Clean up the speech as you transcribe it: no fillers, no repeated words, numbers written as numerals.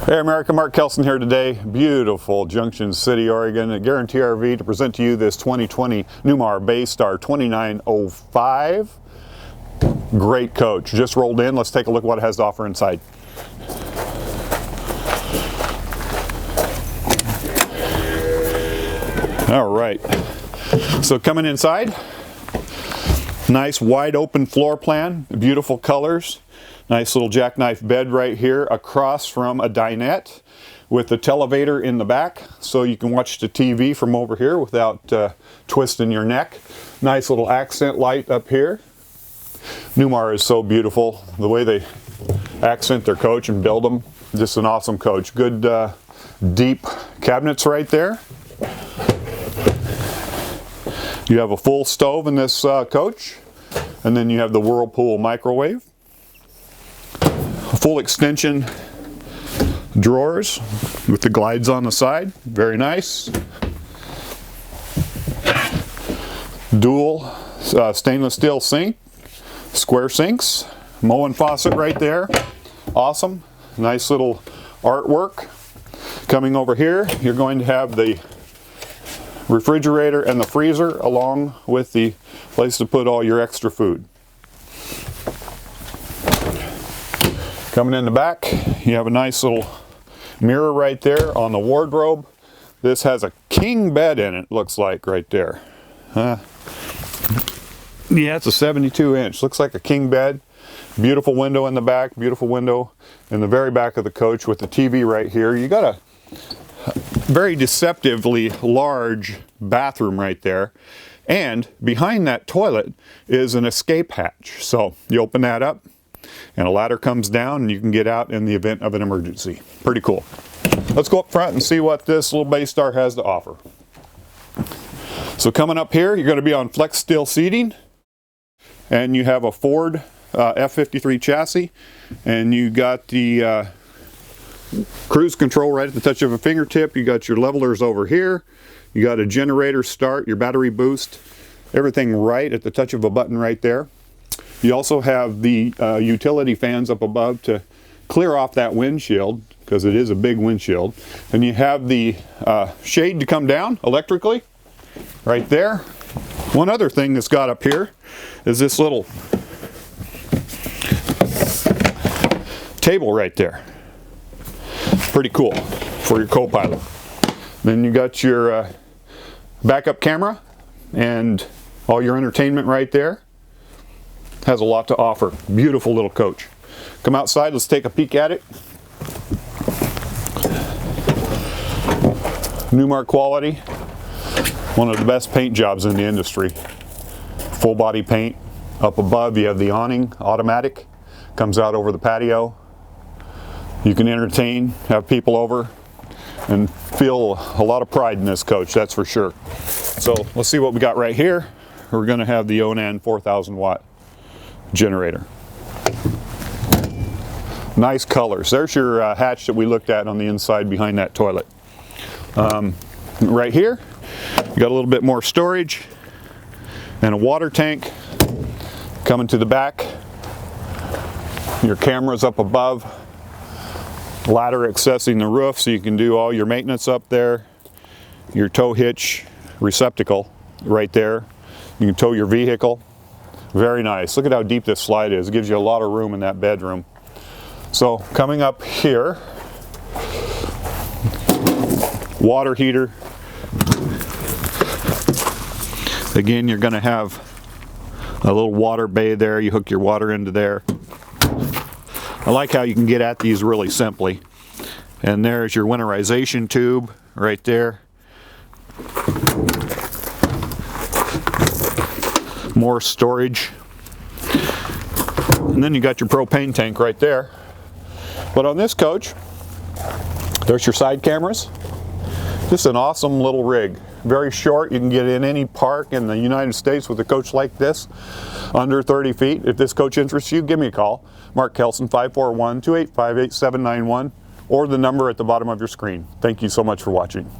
Hey America, Mark Kelson here today. Beautiful Junction City, Oregon. At Guarantee RV to present to you this 2020 Newmar Bay Star 2905. Great coach. Just rolled in. Let's take a look at what it has to offer inside. All right. So coming inside, nice wide open floor plan, beautiful colors. Nice little jackknife bed right here across from a dinette with the televator in the back so you can watch the TV from over here without twisting your neck. Nice little accent light up here. Newmar is so beautiful. The way they accent their coach and build them, just an awesome coach. Good deep cabinets right there. You have a full stove in this coach, and then you have the Whirlpool microwave. Full extension drawers with the glides on the side, very nice. Dual stainless steel sink, square sinks, Moen faucet right there, awesome. Nice little artwork. Coming over here, you're going to have the refrigerator and the freezer along with the place to put all your extra food. Coming in the back, you have a nice little mirror right there on the wardrobe. This has a king bed in it, looks like, right there. Yeah, it's a 72-inch. Looks like a king bed. Beautiful window in the back, beautiful window in the very back of the coach with the TV right here. You got a very deceptively large bathroom right there. And behind that toilet is an escape hatch. So you open that up, and a ladder comes down and you can get out in the event of an emergency. Pretty cool. Let's go up front and see what this little Bay Star has to offer. So coming up here, you're going to be on flex steel seating, and you have a Ford F53 chassis, and you got the cruise control right at the touch of a fingertip. You got your levelers over here. You got a generator start, your battery boost, everything right at the touch of a button right there. You also have the utility fans up above to clear off that windshield, because it is a big windshield. And you have the shade to come down electrically right there. One other thing that's got up here is this little table right there. Pretty cool for your co-pilot. Then you got your backup camera and all your entertainment right there. Has a lot to offer. Beautiful little coach. Come outside, let's take a peek at it. Newmar quality. One of the best paint jobs in the industry. Full body paint. Up above you have the awning, automatic. Comes out over the patio. You can entertain, have people over, and feel a lot of pride in this coach, that's for sure. So let's see what we got right here. We're going to have the Onan 4,000 watt generator. Nice colors. There's your hatch that we looked at on the inside behind that toilet. Right here, you got a little bit more storage and a water tank. Coming to the back, your cameras up above, ladder accessing the roof so you can do all your maintenance up there. Your tow hitch receptacle right there. You can tow your vehicle. Very nice. Look at how deep this slide is. It gives you a lot of room in that bedroom. So coming up here, water heater. Again, you're going to have a little water bay there. You hook your water into there. I like how you can get at these really simply. And there's your winterization tube right there. More storage. And then you got your propane tank right there. But on this coach, there's your side cameras. Just an awesome little rig. Very short. You can get in any park in the United States with a coach like this, under 30 feet. If this coach interests you, give me a call. Mark Kelson, 541-285-8791, or the number at the bottom of your screen. Thank you so much for watching.